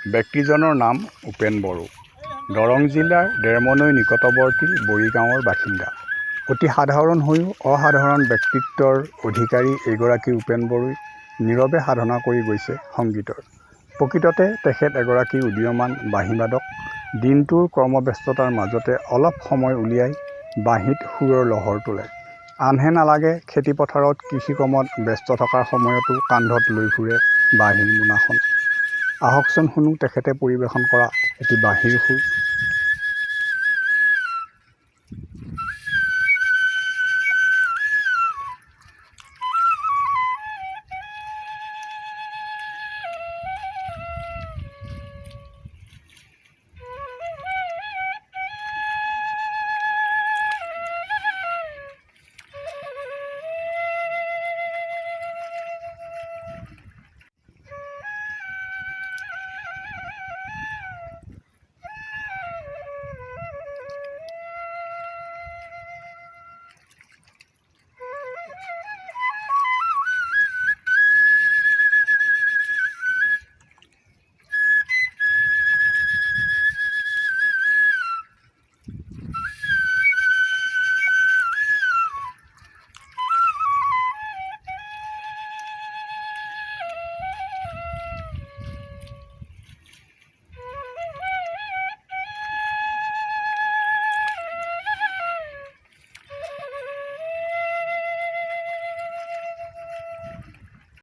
ব্যক্তিজনৰ নাম উপেন বড়ো। দৰং জিলাৰ ডেৰমনৈ নিকটৱৰ্তী বৰি গাঁৱৰ বাসিন্দা। অতি সাধাৰণ হৈও অসাধাৰণ ব্যক্তিত্বৰ অধিকাৰী এইগৰাকী উপেন বড়োই নীৰৱে সাধনা কৰি গৈছে সংগীতৰ। প্ৰকৃততে তেখেত এগৰাকী উদীয়মান বাঁহীবাদক। দিনটোৰ কৰ্মব্যস্ততাৰ মাজতে অলপ সময় উলিয়াই বাঁহীত সুৰৰ লহৰ তোলে। আনহে নালাগে খেতিপথাৰত কৃষিকৰ্মত ব্যস্ত থকাৰ সময়তো কান্ধত লৈ ফুৰে বাঁহীৰ মোনাখন। আহকচোন শুনো তেখেতে পৰিৱেশন কৰা এটি বাঁহীৰ সুৰ।